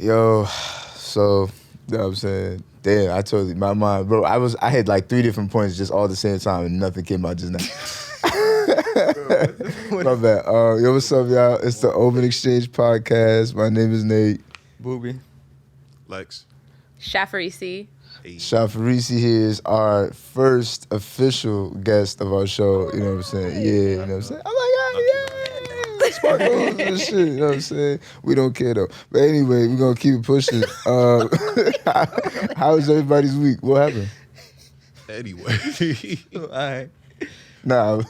Yo, so, you know what I'm saying? Damn, I totally, my mind, bro, I had like 3 different points just all at the same time and nothing came out just now. My bad. Yo, what's up, y'all? It's the Open Exchange podcast. My name is Nate. Boobie. Lex. Shafrarisi. Hey. Shafrarisi here is our first official guest of our show. You know what I'm saying? Yeah, you know what I'm saying? I'm like, yeah, sparkles and shit. You know what I'm saying? We don't care though. But anyway, we're gonna keep it pushing. How was everybody's week? What happened? Anyway. All right. Nah.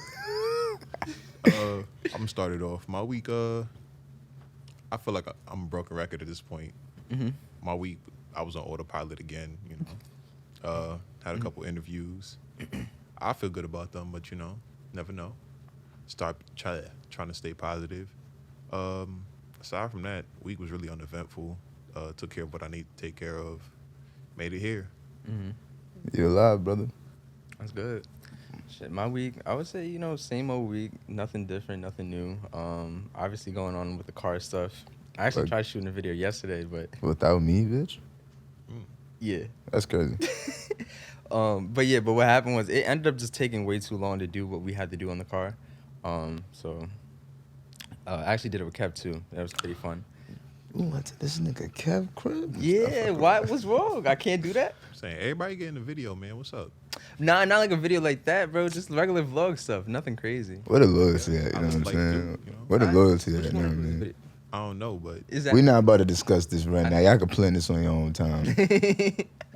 I'm gonna start it off. My week, I feel like I'm a broken record at this point. Mm-hmm. My week, I was on autopilot again, you know. Had a couple interviews. I feel good about them, but, you know, never know. Start trying to stay positive. Aside from that, week was really uneventful. Took care of what I need to take care of. Made it here. Mm-hmm. You're alive, brother. That's good. Shit, my week, I would say, same old week, nothing different, nothing new. Obviously going on with the car stuff. I actually tried shooting a video yesterday, but Without me, bitch? yeah. That's crazy. But what happened was it ended up just taking way too long to do what we had to do on the car. So I actually did it with Kev too. That was pretty fun. Ooh, went to this nigga Kev crib? Yeah, what was wrong? I can't do that? I'm saying, everybody getting the video, man. What's up? Nah, not like a video like that, bro. Just regular vlog stuff. Nothing crazy. Where the loyalty at? You know what I'm like saying? you, you know? Where the loyalty at? Which You know what I one mean? was it? I don't know, but Is that We're not about to discuss this right now. Y'all can plan this on your own time. You know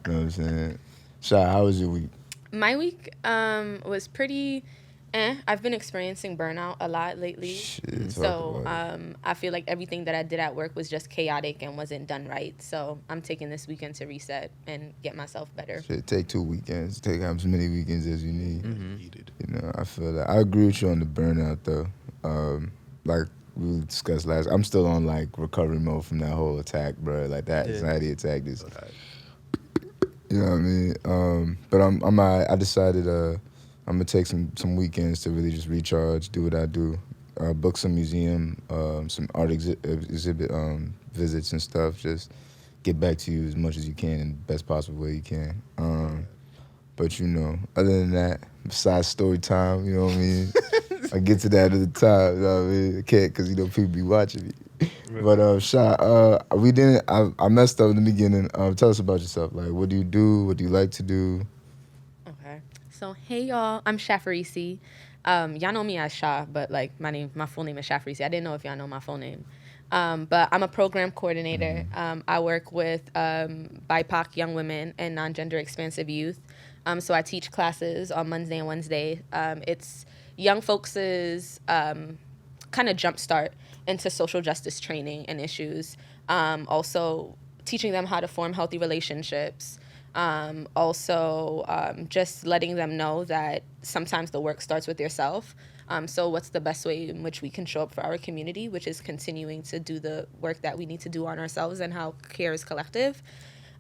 what I'm saying? Sha, how was your week? My week was pretty I've been experiencing burnout a lot lately. Shit, So I feel like everything that I did at work was just chaotic and wasn't done right. So I'm taking this weekend to reset and get myself better. Shit, take 2 weekends. Take as many weekends as you need. needed. You know, I feel that. I agree with you on the burnout, though. Like we discussed last, I'm still on, like, recovery mode from that whole attack, bro. Like, that anxiety attack is, you know what I mean? But I decided I'm going to take some weekends to really just recharge, do what I do. Book some museum, some art exhibit visits and stuff. Just get back to you as much as you can in the best possible way you can. But, you know, other than that, besides story time, you know what I mean? I get to that at the time, you know what I mean? I can't because, people be watching me. Right. But, Sha, I messed up in the beginning. Tell us about yourself. Like, what do you do? What do you like to do? Okay. So, hey, y'all. I'm Shafrarisi. Y'all know me as Sha, but, like, my full name is Shafrarisi. I didn't know if y'all know my full name. But I'm a program coordinator. I work with BIPOC young women and non-gender expansive youth. So I teach classes on Monday and Wednesday. It's young folks' kind of jumpstart into social justice training and issues. Also teaching them how to form healthy relationships. Just letting them know that sometimes the work starts with yourself. So what's the best way in which we can show up for our community, which is continuing to do the work that we need to do on ourselves and how care is collective.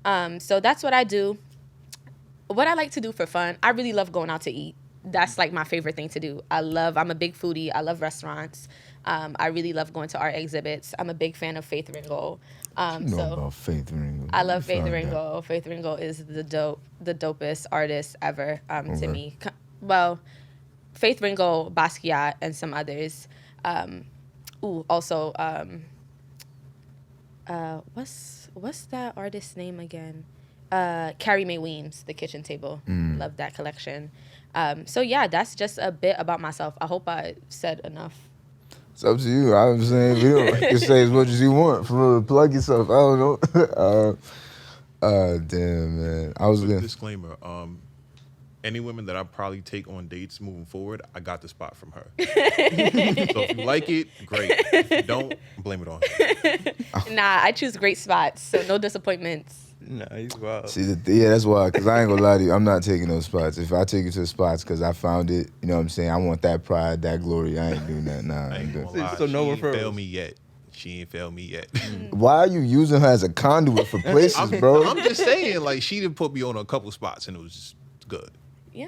So that's what I do. What I like to do for fun, I really love going out to eat. That's like my favorite thing to do. I'm a big foodie. I love restaurants. I really love going to art exhibits. I'm a big fan of Faith Ringgold. About Faith Ringgold? I love Faith Ringgold. Faith Ringgold is the dopest artist ever to me. Well, Faith Ringgold, Basquiat, and some others. What's that artist's name again? Carrie Mae Weems, The Kitchen Table. Love that collection. That's just a bit about myself. I hope I said enough. It's up to you. I'm saying you can say as much as you want. For real, plug yourself. I don't know. Damn, man. I was Quick disclaimer. Any women that I probably take on dates moving forward, I got the spot from her. So if you like it, great. If you don't, blame it on her. Nah, I choose great spots, so no disappointments. Nah, he's wild. See, that's why, because I ain't gonna lie to you, I'm not taking those spots. If I take you to the spots because I found it, you know what I'm saying? I want that pride, that glory. I ain't doing that. Nah, I ain't doing that. So no she ain't referrals. failed me yet. She ain't failed me yet. Why are you using her as a conduit for places, bro? I'm just saying, like, she didn't put me on a couple spots and it was just good. Yeah.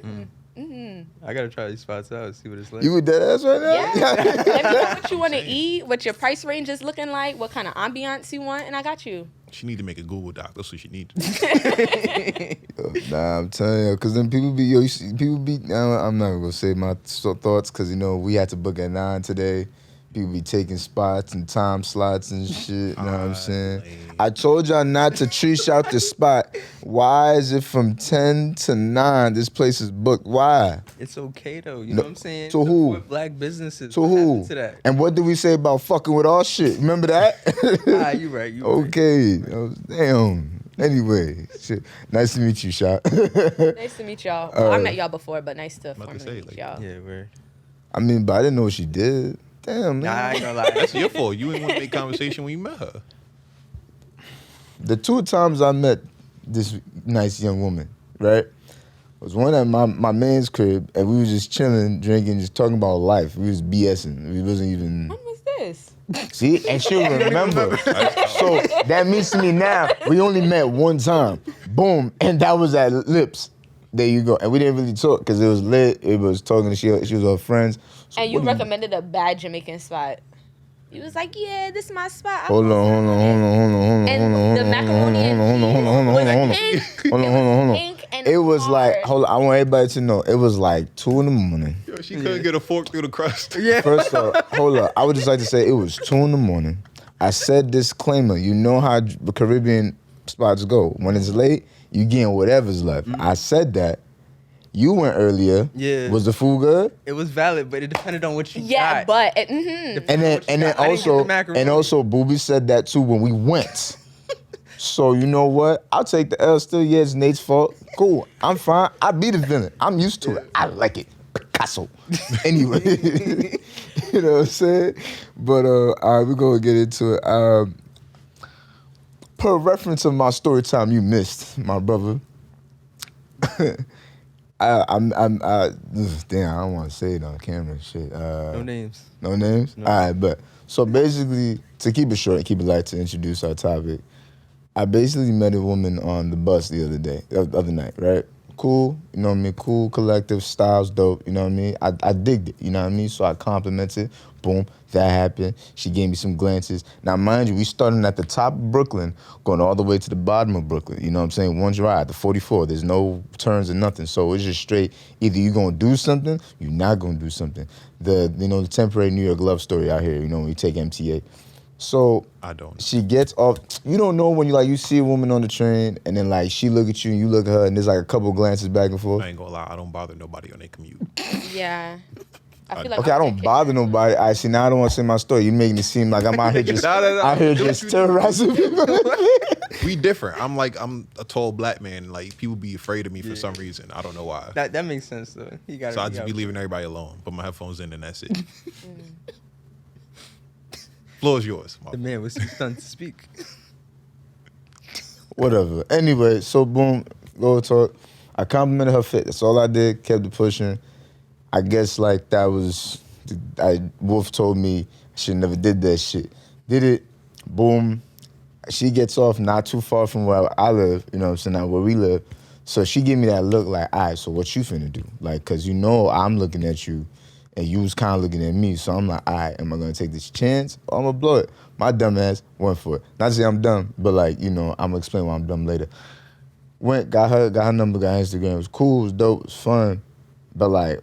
I gotta try these spots out, see what it's like. You with that ass right now? Yeah. Let me know what you want to eat, what your price range is looking like, what kind of ambiance you want, and I got you. She need to make a Google Doc. That's what she need to do. Nah, I'm telling you, because then people be, you see, people be, I'm not going to say my thoughts, because, we had to book at 9 today. People be taking spots and time slots and shit, you know what I'm saying? I told y'all not to trish out the spot. Why is it from 10 to 9, this place is booked? Why? It's okay, though. You know what I'm saying? To who? Support black businesses. To What who? happened to that? And what did we say about fucking with our shit? Remember that? You right. Okay. Damn. Anyway, shit. Nice to meet you, Shot. Nice to meet y'all. Well, I met y'all before, but nice to formally meet y'all. Yeah, we're. But I didn't know what she did. Damn, man. Nah, I ain't gonna lie. That's your fault. You didn't want to make conversation when you met her. The 2 times I met this nice young woman, right, was one at my man's crib, and we was just chilling, drinking, just talking about life. We was BSing. We wasn't even. When was this? See, and she'll remember. So that means to me now, we only met one time. Boom, and that was at Lips. There you go. And we didn't really talk because it was lit. It was talking to she was with her friends. So And you recommended a bad Jamaican spot. You was like, yeah, this is my spot. Hold on. And the macaroni and cheese was pink. It was pink and It was hard. like, hold on, I want everybody to know, it was like 2 in the morning. Yo, she couldn't get a fork through the crust. Yeah. First off, hold up. I would just like to say it was 2 in the morning. I said disclaimer. You know how the Caribbean spots go. When it's late, you getting whatever's left. I said that. You went earlier. Yeah. Was the food good? It was valid, but it depended on what you Yeah, got. but And then also also, Boobie said that too when we went. So you know what? I'll take the L still. Yeah, it's Nate's fault. Cool. I'm fine. I be the villain. I'm used to it. I like it. Picasso. Anyway. You know what I'm saying? But all right, we're gonna get into it. Per reference of my story time you missed, my brother. Damn, I don't want to say it on camera. Shit. no names. No names? No. All right, but so basically, to keep it short and keep it light to introduce our topic, I basically met a woman on the bus the other night, right? Cool, you know what I mean? Cool, collective, styles dope, you know what I mean? I digged it, you know what I mean? So I complimented, boom, that happened. She gave me some glances. Now, mind you, we starting at the top of Brooklyn, going all the way to the bottom of Brooklyn, you know what I'm saying? One ride, the 44, there's no turns or nothing. So it's just straight, either you're gonna do something, you're not gonna do something. The temporary New York love story out here, when you take MTA. So I don't. she gets off. You don't know when you see a woman on the train and then she look at you and you look at her and there's a couple glances back and forth. I ain't gonna lie. I don't bother nobody on their commute. yeah. I feel like Okay, I don't bother nobody. I see now I don't want to say my story. You're making it seem like I'm out here just out here just terrorizing people. We different. I'm a tall black man. Like people be afraid of me for some reason. I don't know why. That makes sense though. So I just be leaving everybody alone. Put my headphones in and that's it. Floor is yours. The man was too stunned to speak. Whatever. Anyway, so boom, go talk. I complimented her fit. That's all I did. Kept it pushing. I guess that was. Wolf told me I should never did that shit. Did it. Boom. She gets off not too far from where I live. You know what I'm saying? Not where we live. So she gave me that look like, all right, so what you finna do? Cause I'm looking at you. And you was kind of looking at me, so I'm like, all right, am I going to take this chance or I'm going to blow it? My dumb ass went for it. Not to say I'm dumb, but I'm going to explain why I'm dumb later. Went, got her number, got her Instagram. It was cool, it was dope, it was fun. But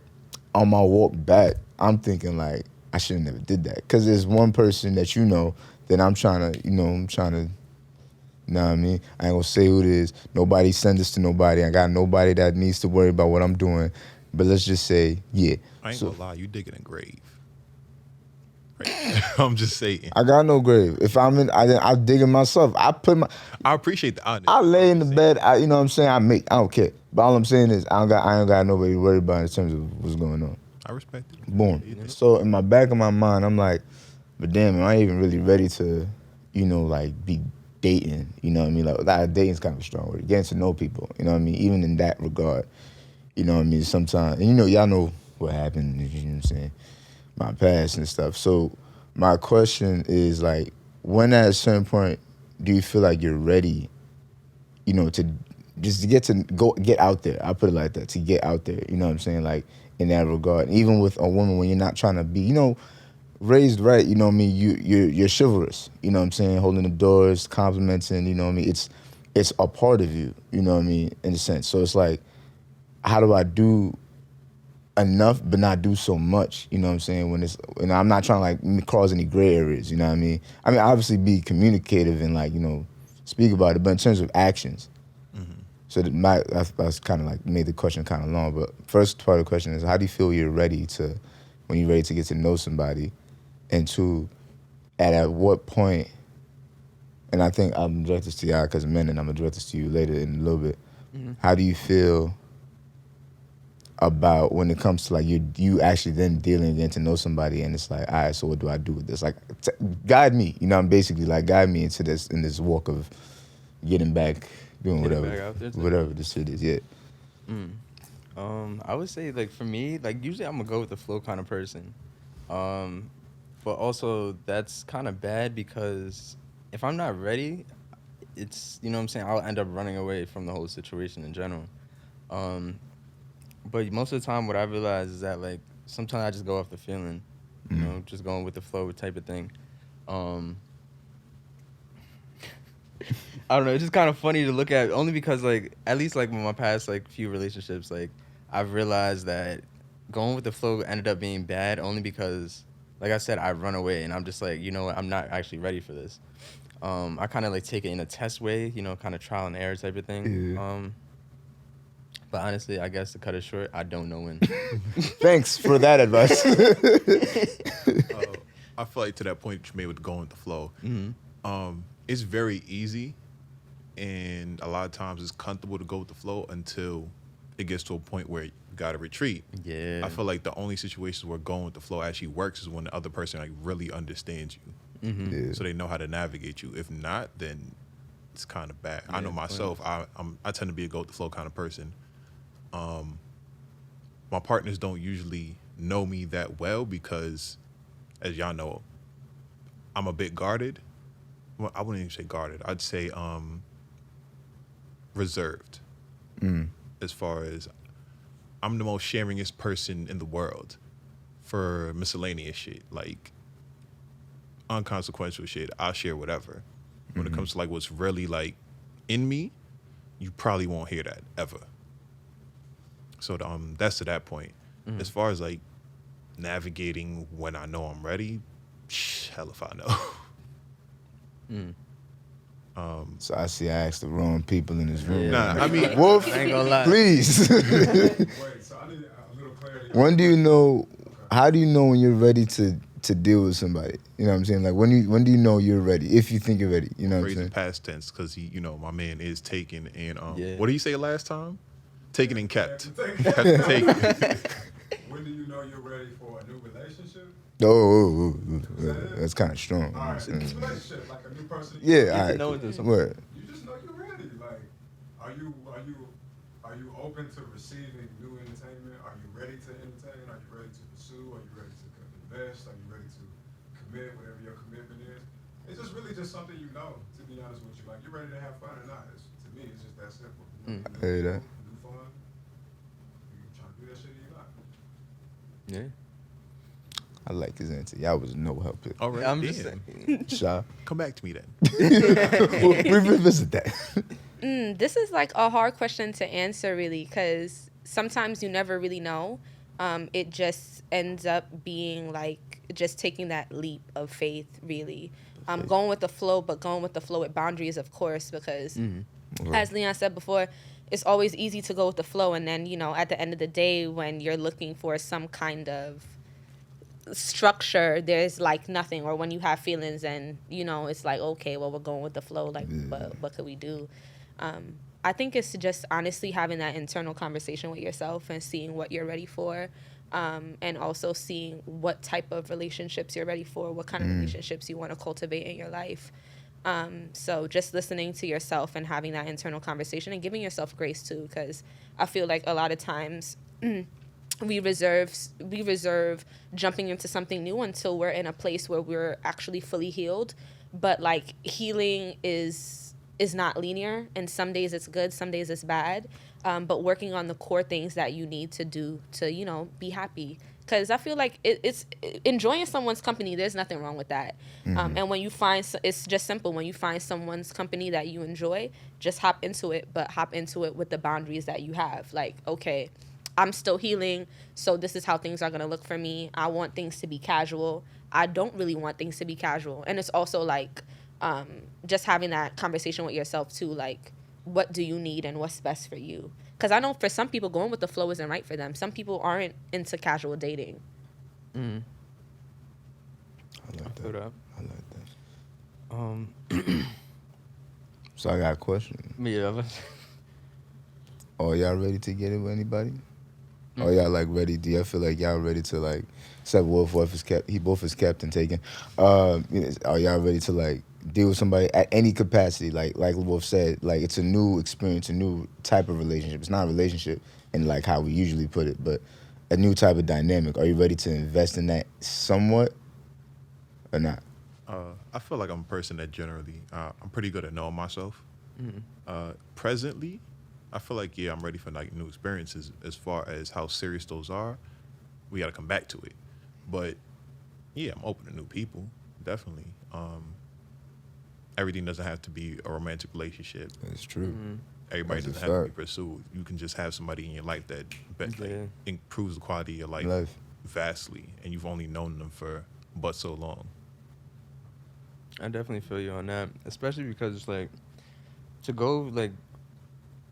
on my walk back, I'm thinking I should have never did that. Because there's one person that that I'm trying to, you know what I mean? I ain't going to say who it is. Nobody send this to nobody. I got nobody that needs to worry about what I'm doing. But let's just say, yeah. I ain't gonna lie, you digging a grave. Right. I'm just saying. I got no grave. If I'm in, I dig it myself. I appreciate the honesty. I lay in the bed. You know what I'm saying? I don't care. But all I'm saying is I ain't got nobody to worry about in terms of what's going on. I respect it. Boom. So in my back of my mind, I'm like, but damn, am I even really ready to, be dating? You know what I mean? Dating's kind of a strong word. Getting to know people. You know what I mean? Even in that regard. You know what I mean? Sometimes, and y'all know what happened, you know what I'm saying? My past and stuff. So my question is when at a certain point do you feel like you're ready, to just to get out there. I put it like that, to get out there. You know what I'm saying? Like in that regard, even with a woman, when you're not trying to be, raised right. You know what I mean? You're chivalrous. You know what I'm saying? Holding the doors, complimenting. You know what I mean? It's a part of you. You know what I mean? In a sense. So it's like, how do I do enough but not do so much? You know what I'm saying? When it's, and I'm not trying to like cause any gray areas. You know what I mean? Obviously be communicative and like speak about it, but in terms of actions. So that's kind of like made the question kind of long. But first part of the question is, how do you feel when you're ready to get to know somebody? And two, at what point, and I think I'm directed this to y'all because men, and I'm going to direct this to you later in a little bit. How do you feel about when it comes to like you actually then getting to know somebody, and it's like, all right, so what do I do with this? Like, guide me. I'm basically like, guide me into this, in this walk of getting back, doing whatever the shit is. Yeah. I would say, like, for me, like, usually I'm gonna go with the flow kind of person, but also that's kind of bad because if I'm not ready, it's, what I'm saying, I'll end up running away from the whole situation in general. But most of the time, what I realize is that, like, sometimes I just go off the feeling, just going with the flow type of thing. I don't know. It's just kind of funny to look at, only because, like, at least, like, with my past, like, few relationships, like, I've realized that going with the flow ended up being bad only because, like I said, I run away and I'm just like, you know what, I'm not actually ready for this. I kind of, like, take it in a test way, kind of trial and error type of thing. Yeah. But honestly, I guess to cut it short, I don't know when. Thanks for that advice. I feel like to that point you made with going with the flow, it's very easy, and a lot of times it's comfortable to go with the flow until it gets to a point where you got to retreat. Yeah. I feel like the only situations where going with the flow actually works is when the other person like really understands you, yeah. So they know how to navigate you. If not, then it's kind of bad. Yeah, I know myself. I tend to be a go with the flow kind of person. My partners don't usually know me that well because, as y'all know, I'm a bit guarded. Well, I wouldn't even say guarded. I'd say reserved. As far as I'm the most sharingest person in the world for miscellaneous shit, like unconsequential shit. I'll share whatever. When it comes to like what's really like in me, you probably won't hear that ever. So that's to that point. As far as like navigating when I know I'm ready, hell if I know. So I see I asked the wrong people in this room. Nah, I mean, Wolf, I ain't gonna lie. please. Wait, so I need a little clarity. When do you know? How do you know when you're ready to deal with somebody? You know what I'm saying? Like when do you know you're ready? If you think you're ready, you know what I'm saying? Past tense, because he, my man is taken and what did he say last time? Taken and kept. Taken. When do you know you're ready for a new relationship? Oh, that's kind of strong. All right, relationship, like a new person. Yeah, all right. Word. You just know you're ready. Like, are you open to receiving new entertainment? Are you ready to entertain? Are you ready to pursue? Are you ready to invest? Are you ready to commit, whatever your commitment is? It's just really just something you know, to be honest with you. Like, you're ready to have fun or not. To me, it's just that simple. I hear that. New fun. You trying to do that shit or you not? Yeah. I like his answer. Y'all was no help here. All right, I'm just saying. Sha. Come back to me then. We revisit that. This is like a hard question to answer, really, because sometimes you never really know. It just ends up being like just taking that leap of faith, really. Going with the flow, but going with the flow with boundaries, of course, because as Leon said before, it's always easy to go with the flow. And then, at the end of the day, when you're looking for some kind of structure, there's like nothing. Or when you have feelings and, it's like, okay, well, we're going with the flow. Like, but what could we do? I think it's just honestly having that internal conversation with yourself and seeing what you're ready for. And also seeing what type of relationships you're ready for, what kind of relationships you want to cultivate in your life. So just listening to yourself and having that internal conversation and giving yourself grace too, because I feel like a lot of times we reserve jumping into something new until we're in a place where we're actually fully healed. But like healing is is not linear, and some days it's good, some days it's bad. But working on the core things that you need to do to, you know, be happy. Because I feel like it's enjoying someone's company. There's nothing wrong with that. And when you find, it's just simple. When you find someone's company that you enjoy, just hop into it, but hop into it with the boundaries that you have. Like, okay, I'm still healing, so this is how things are going to look for me. I want things to be casual. I don't really want things to be casual. And it's also like just having that conversation with yourself too, like, what do you need and what's best for you? Because I know for some people, going with the flow isn't right for them. Some people aren't into casual dating. I like that. I like that. So I got a question. Yeah. Are y'all ready to get it with anybody? Are y'all like ready? Do y'all feel like y'all ready to like, except Wolf is kept, he both is kept and taken. Are y'all ready to like deal with somebody at any capacity? Like Wolf said, like it's a new experience, a new type of relationship. It's not a relationship in like how we usually put it, but a new type of dynamic. Are you ready to invest in that somewhat or not? I feel like I'm a person that generally, I'm pretty good at knowing myself. Presently, I feel like, yeah, I'm ready for like new experiences. As far as how serious those are, we got to come back to it. But yeah, I'm open to new people, definitely. Everything doesn't have to be a romantic relationship. That's true. Everybody That's a doesn't have to fact. be pursued. You can just have somebody in your life that improves the quality of your life vastly, and you've only known them for but so long. I definitely feel you on that, especially because it's like to go like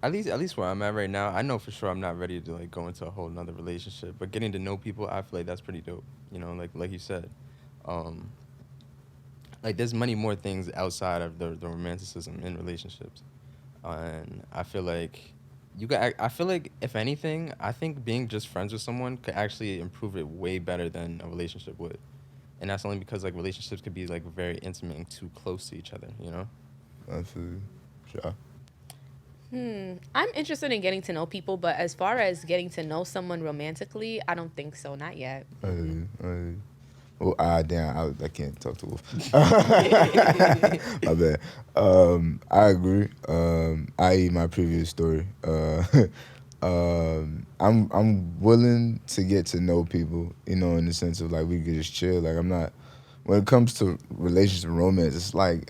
at least where I'm at right now, I know for sure I'm not ready to like go into a whole nother relationship. But getting to know people, I feel like that's pretty dope. You know, like you said, like there's many more things outside of the romanticism in relationships, and I feel like I feel like if anything, I think being just friends with someone could actually improve it way better than a relationship would. And that's only because like relationships could be like very intimate and too close to each other, you know? I feel you. Sure. I'm interested in getting to know people, but as far as getting to know someone romantically, I don't think so. Not yet. Well, damn, I can't talk to Wolf. My bad. I agree. I.e. my previous story. I'm willing to get to know people, you know, in the sense of like we could just chill. Like I'm not. When it comes to relationships and romance, it's like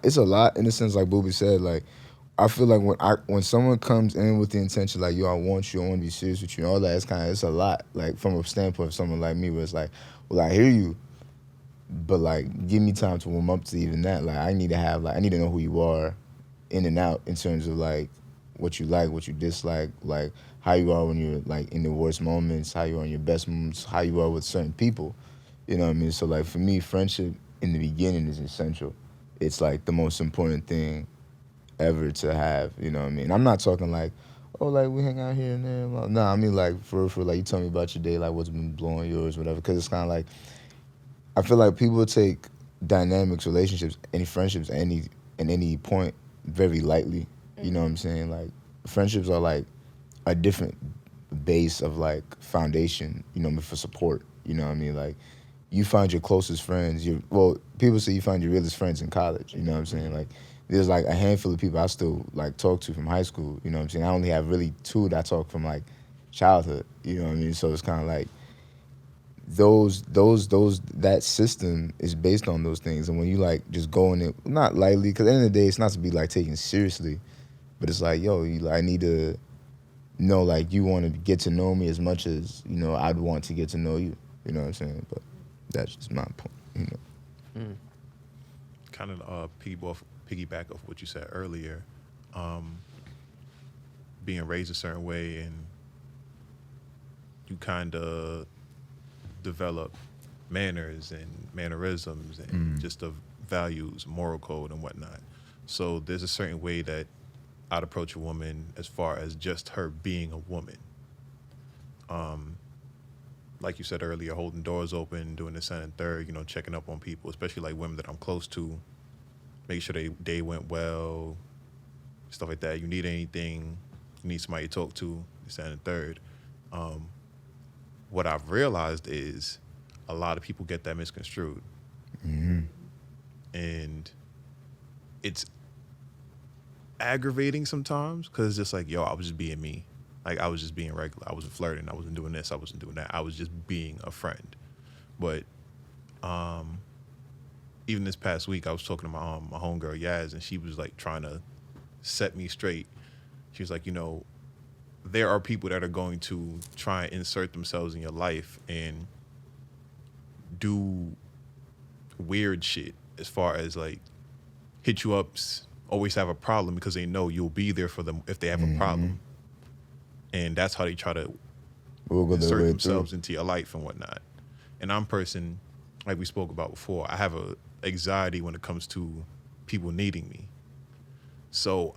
it's a lot in the sense like Boobie said. Like I feel like when someone comes in with the intention like yo, I want to be serious with you, and all that, it's a lot. Like from a standpoint of someone like me, where it's like, well, I hear you, but like give me time to warm up to even that. Like I need to know who you are, in and out, in terms of like what you like, what you dislike, like how you are when you're like in the worst moments, how you are in your best moments, how you are with certain people. You know what I mean? So like for me, friendship in the beginning is essential. It's like the most important thing ever to have. You know what I mean? I'm not talking like, oh, like we hang out here and there. Well, nah, I mean like for like you tell me about your day, like what's been blowing yours, whatever. Because it's kind of like I feel like people take dynamics, relationships, any friendships, at any point very lightly. You know what I'm saying? Like friendships are like a different base of like foundation. You know, for support. You know what I mean? Like you find your closest friends. People say you find your realest friends in college. You know what I'm saying? Like there's like a handful of people I still like talk to from high school. You know what I'm saying? I only have really 2 that I talk from like childhood. You know what I mean? So it's kind of like that system is based on those things. And when you like just go in it, not lightly, because at the end of the day, it's not to be like taken seriously, but it's like, yo, I need to know like you want to get to know me as much as, you know, I'd want to get to know you. You know what I'm saying? But that's just my point, you know. Kind of piggyback off what you said earlier, being raised a certain way and you kind of develop manners and mannerisms and just the values, moral code and whatnot. So there's a certain way that I'd approach a woman as far as just her being a woman. Like you said earlier, holding doors open, doing this and third, you know, checking up on people, especially like women that I'm close to, make sure they went well, stuff like that. You need anything, you need somebody to talk to, this and third. What I've realized is a lot of people get that misconstrued. And it's aggravating sometimes because it's just like, yo, I was just being me. Like, I was just being regular. I wasn't flirting. I wasn't doing this. I wasn't doing that. I was just being a friend. But even this past week, I was talking to my homegirl, Yaz, and she was, like, trying to set me straight. She was like, you know, there are people that are going to try and insert themselves in your life and do weird shit as far as, like, hit you up, always have a problem because they know you'll be there for them if they have a problem. And that's how they try to insert themselves into your life and whatnot. And I'm a person, like we spoke about before, I have a anxiety when it comes to people needing me. So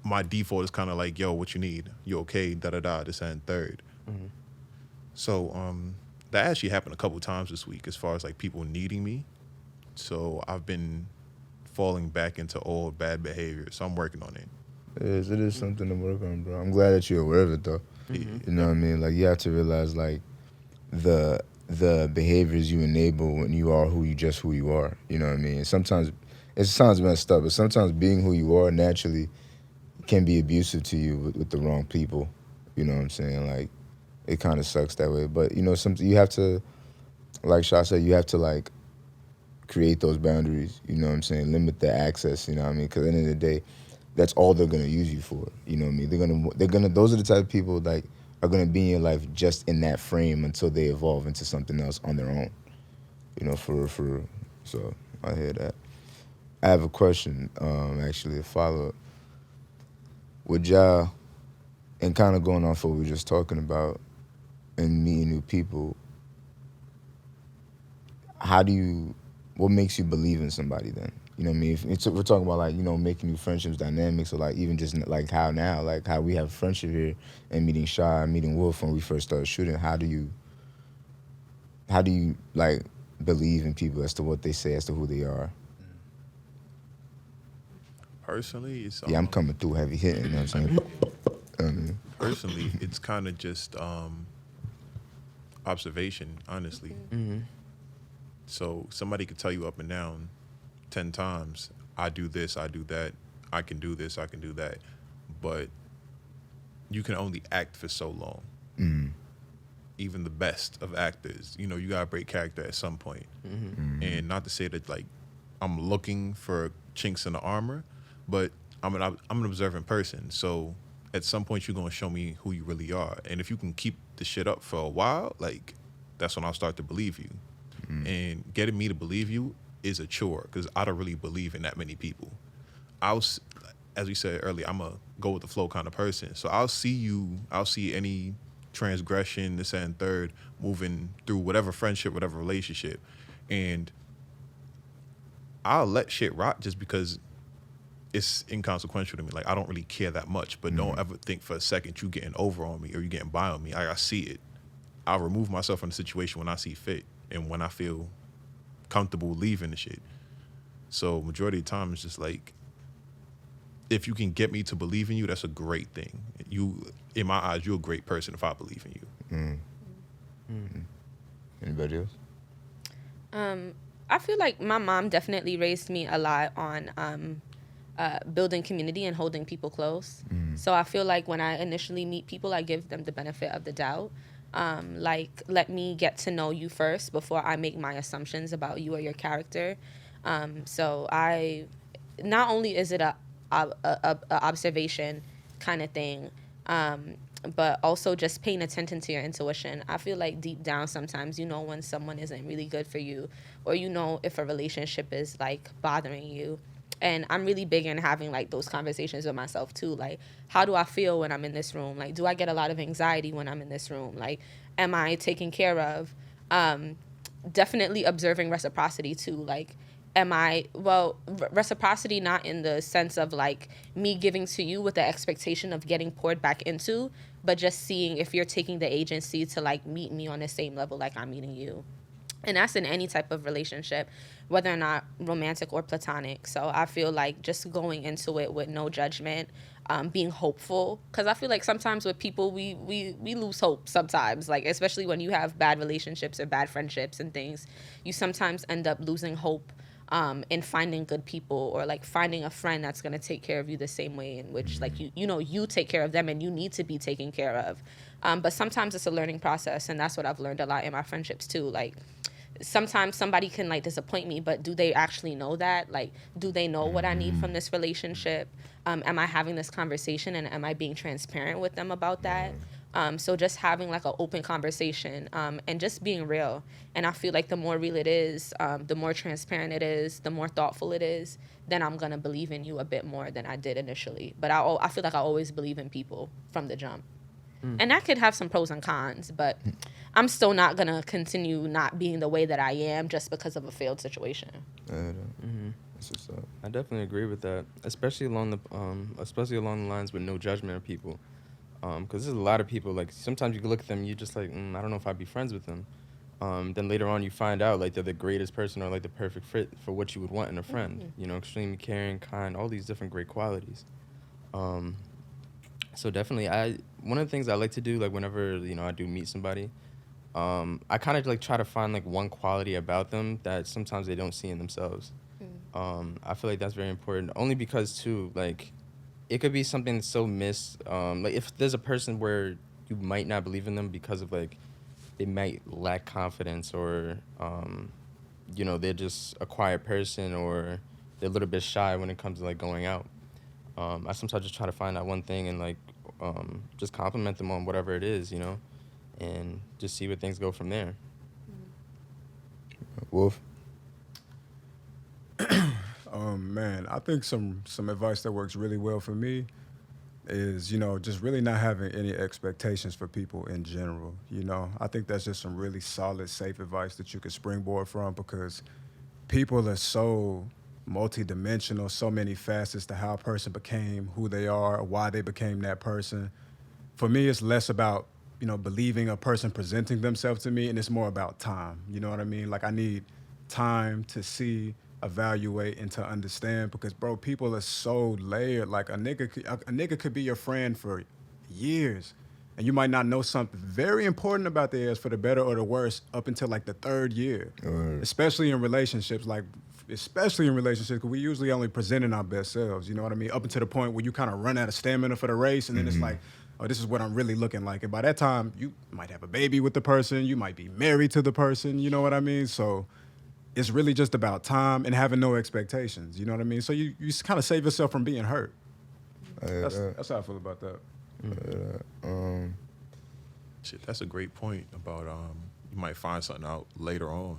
my default is kind of like, yo, what you need? You okay? Da-da-da, this and third. So that actually happened a couple times this week as far as, like, people needing me. So I've been falling back into old bad behavior. So I'm working on it. It is something to work on, bro. I'm glad that you're aware of it, though. You know what I mean? Like, you have to realize, like, the behaviors you enable when you are who you are. You know what I mean? Sometimes it sounds messed up, but sometimes being who you are naturally can be abusive to you with the wrong people. You know what I'm saying? Like, it kind of sucks that way. But, you know, something you have to, like Sha said, you have to, like, create those boundaries. You know what I'm saying? Limit the access. You know what I mean? Because at the end of the day, that's all they're gonna use you for. You know what I mean? They're gonna. Those are the type of people like are gonna be in your life just in that frame until they evolve into something else on their own. You know, for so I hear that. I have a question, actually, a follow up. Would y'all, and kind of going off what we were just talking about, and meeting new people. What makes you believe in somebody then? You know what I mean? If we're talking about, like, you know, making new friendships, dynamics, or, like, even just, like, how now, like, how we have a friendship here and meeting Shy, meeting Wolf when we first started shooting, how do you, like, believe in people as to what they say, as to who they are? Personally, it's... I'm coming through heavy hitting, you know what I'm saying? Personally, it's kind of just observation, honestly. So somebody could tell you up and down 10 times, I do this, I do that, I can do this, I can do that. But you can only act for so long. Even the best of actors, you know, you gotta break character at some point. And not to say that, like, I'm looking for chinks in the armor, but I'm an observant person. So at some point you're gonna show me who you really are. And if you can keep the shit up for a while, like, that's when I'll start to believe you. And getting me to believe you is a chore because I don't really believe in that many people. As we said earlier, I'm a go with the flow kind of person. So I'll see any transgression, this and third, moving through whatever friendship, whatever relationship. And I'll let shit rot just because it's inconsequential to me. Like, I don't really care that much, but don't ever think for a second you getting over on me or you getting by on me. I see it. I'll remove myself from the situation when I see fit and when I feel comfortable leaving the shit. So majority of the time it's just like, if you can get me to believe in you, that's a great thing. You, in my eyes, you're a great person if I believe in you. Anybody else? I feel like my mom definitely raised me a lot on building community and holding people close. So I feel like when I initially meet people, I give them the benefit of the doubt. Like, let me get to know you first before I make my assumptions about you or your character. So not only is it a observation kind of thing, but also just paying attention to your intuition. I feel like deep down sometimes you know when someone isn't really good for you, or you know if a relationship is, like, bothering you. And I'm really big in having, like, those conversations with myself too. Like, how do I feel when I'm in this room? Like, do I get a lot of anxiety when I'm in this room? Like, am I taken care of? Definitely observing reciprocity too. Like, reciprocity not in the sense of, like, me giving to you with the expectation of getting poured back into, but just seeing if you're taking the agency to, like, meet me on the same level like I'm meeting you. And that's in any type of relationship, whether or not romantic or platonic. So I feel like just going into it with no judgment, being hopeful. Because I feel like sometimes with people, we lose hope sometimes. Like, especially when you have bad relationships or bad friendships and things, you sometimes end up losing hope in finding good people, or like finding a friend that's going to take care of you the same way in which like you take care of them and you need to be taken care of. But sometimes it's a learning process, and that's what I've learned a lot in my friendships too. Like sometimes somebody can like disappoint me, but do they actually know that? Like, do they know what I need from this relationship? Am I having this conversation, and am I being transparent with them about that? So just having like an open conversation, and just being real. And I feel like the more real it is, the more transparent it is, the more thoughtful it is, then I'm gonna believe in you a bit more than I did initially. But I feel like I always believe in people from the jump. And that could have some pros and cons, but I'm still not gonna continue not being the way that I am just because of a failed situation. That's what's up. I definitely agree with that, especially along the lines with no judgment of people. Because there's a lot of people, like, sometimes you can look at them, you're just like, I don't know if I'd be friends with them. Then later on you find out, like, they're the greatest person, or, like, the perfect fit for what you would want in a friend. You know, extremely caring, kind, all these different great qualities. So definitely, one of the things I like to do, like, whenever, I do meet somebody, I kind of, like, try to find, like, one quality about them that sometimes they don't see in themselves. I feel like that's very important, only because, too, like, it could be something that's so missed. Like, if there's a person where you might not believe in them because of, like, they might lack confidence, or, they're just a quiet person, or they're a little bit shy when it comes to, like, going out. I sometimes just try to find that one thing and, like, just compliment them on whatever it is, and just see where things go from there. Wolf? Man, I think some advice that works really well for me is, just really not having any expectations for people in general. I think that's just some really solid, safe advice that you could springboard from, because people are so multidimensional, so many facets to how a person became who they are, or why they became that person. For me, it's less about, believing a person presenting themselves to me, and it's more about time. You know what I mean? Like, I need time to see, evaluate, and to understand, because, bro, people are so layered. Like, a nigga could be your friend for years, and you might not know something very important about theirs, for the better or the worse, up until like the third year. Especially in relationships, because we usually only presenting our best selves, you know what I mean? Up until the point where you kind of run out of stamina for the race, and then it's like, oh, this is what I'm really looking like. And by that time, you might have a baby with the person, you might be married to the person, you know what I mean? So it's really just about time and having no expectations, you know what I mean? So you kind of save yourself from being hurt. That's how I feel about that. Shit, that's a great point about you might find something out later on.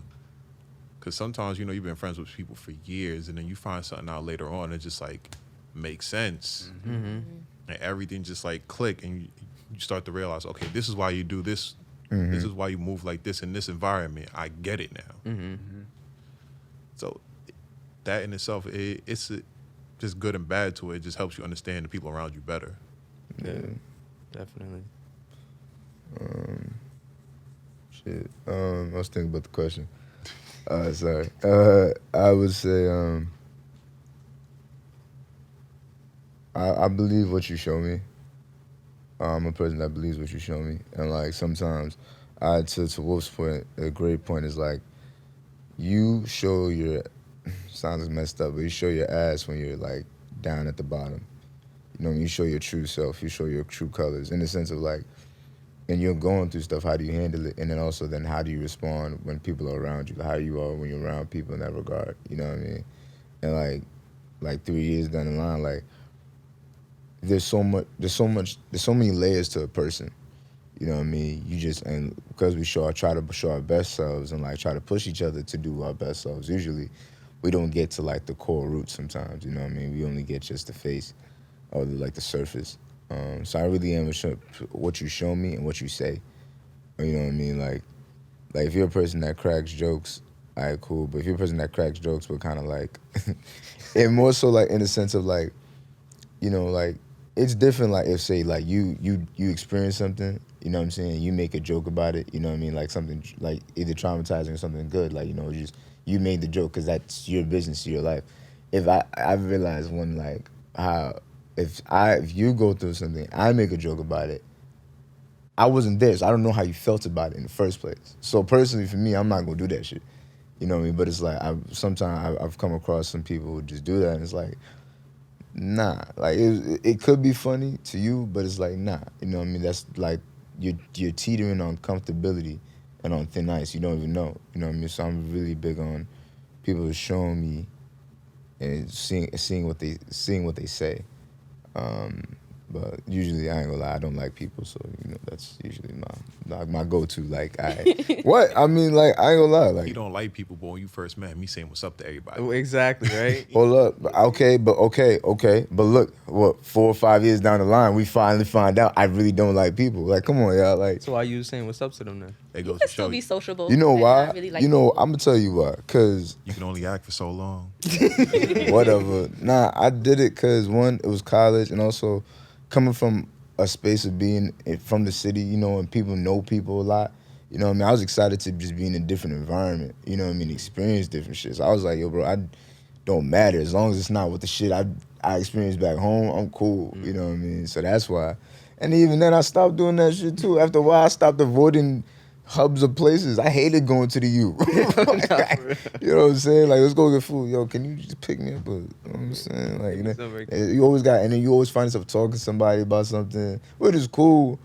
Because sometimes, you've been friends with people for years, and then you find something out later on that just, like, makes sense. And everything just, like, click, and you start to realize, okay, this is why you do this. This is why you move like this in this environment. I get it now. So that in itself, it's just good and bad to it. It just helps you understand the people around you better. Yeah, definitely. I was thinking about the question. Sorry. I would say I believe what you show me. I'm a person that believes what you show me. And, like, sometimes, to Wolf's point, a great point is, like, you show your, sounds messed up, but you show your ass when you're, like, down at the bottom. You show your true self. You show your true colors, in the sense of, like, and you're going through stuff, how do you handle it? And then also, then how do you respond when people are around you? How you are when you're around people in that regard, you know what I mean? And, like 3 years down the line, like, there's so many layers to a person, you know what I mean? And because we try to show our best selves, and, like, try to push each other to do our best selves, usually we don't get to, like, the core roots sometimes, you know what I mean? We only get just the face, or the surface. So I really am what you show me and what you say. You know what I mean? Like if you're a person that cracks jokes, all right, cool. But if you're a person that cracks jokes, but kind of like, and more so, like, in the sense of, like, like, it's different. Like, if, say, like, you experience something, you know what I'm saying? You make a joke about it, you know what I mean? Like, something like either traumatizing or something good. Like, just you made the joke because that's your business, your life. If I realized when, like, how. If you go through something, I make a joke about it, I wasn't there, so I don't know how you felt about it in the first place. So personally, for me, I'm not gonna do that shit. You know what I mean? But it's like sometimes I've come across some people who just do that, and it's like, nah. Like it could be funny to you, but it's like nah. You know what I mean? That's like you're teetering on comfortability and on thin ice. You don't even know. You know what I mean? So I'm really big on people showing me and seeing what they say. But usually I ain't gonna lie, I don't like people, so that's usually my go-to. Like what? I mean, like I ain't gonna lie, like You don't like people, but when you first met me saying what's up to everybody. Exactly, right? hold up, okay, but look, what 4 or 5 years down the line, we finally find out I really don't like people. Like, come on, y'all, like. So why you saying what's up to them then? It You goes can to still show be you. sociable. You know and why? not really like I'm gonna tell you why. Cause You can only act for so long. whatever. Nah, I did it because one, it was college, and also coming from a space of being from the city, and people know people a lot. You know what I mean? I was excited to just be in a different environment. You know what I mean? Experience different shit. So I was like, yo, bro, I don't matter as long as it's not with the shit I experienced back home. I'm cool. You know what I mean? So that's why. And even then, I stopped doing that shit too. After a while, I stopped avoiding hubs of places. I hated going to the U. You know what I'm saying? Like, let's go get food. Yo, can you just pick me up? You know what I'm saying? Like, you always got, and then you always find yourself talking to somebody about something, which is cool,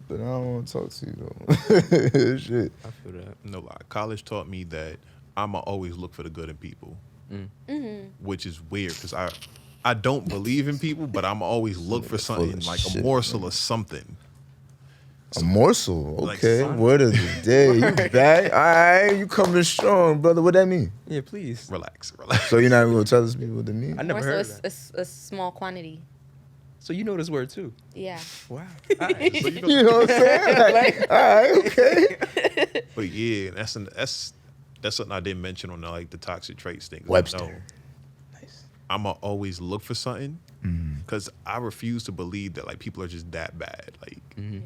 but I don't want to talk to you though. Shit. I feel that. No lie. College taught me that I'ma always look for the good in people, which is weird because I don't believe in people, but I'm always look for something like a morsel or something. A morsel, Like okay. something. Word of the day. You back? All right, you coming strong, brother. What that mean? Yeah, please. Relax. So you're not even gonna tell us people what that mean? I never more heard so of that. a small quantity. So you know this word too? Yeah. Wow. Alright, so You know what I'm saying? Like, all right, okay. But yeah, that's something I didn't mention on the toxic traits thing. Webster. No, Nice. I'ma always look for something because I refuse to believe that people are just that bad. Yeah.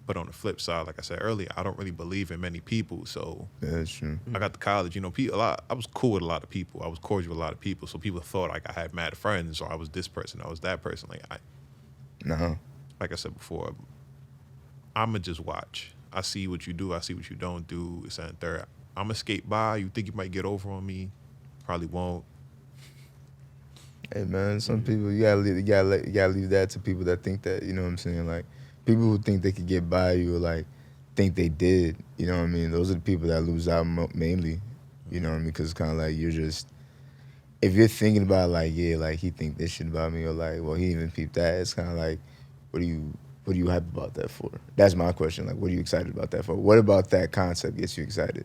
But on the flip side, like I said earlier, I don't really believe in many people. So Yeah, that's true. I got to college, I was cool with a lot of people. I was cordial with a lot of people. So people thought I had mad friends, or I was this person, I was that person. No. Like I said before, I'ma just watch. I see what you do. I see what you don't do. It's that and third. I'ma skate by. You think you might get over on me? Probably won't. Hey man, some people you gotta leave that to people that think that, you know what I'm saying? Like people who think they could get by you or like think they did, you know what I mean? Those are the people that lose out mainly, you know what I mean? Because it's kind of like you're just, if you're thinking about like, yeah, like he think this shit about me or like, well, he didn't even peep that. It's kind of like, what are you hype about that for? That's my question. Like, what are you excited about that for? What about that concept gets you excited?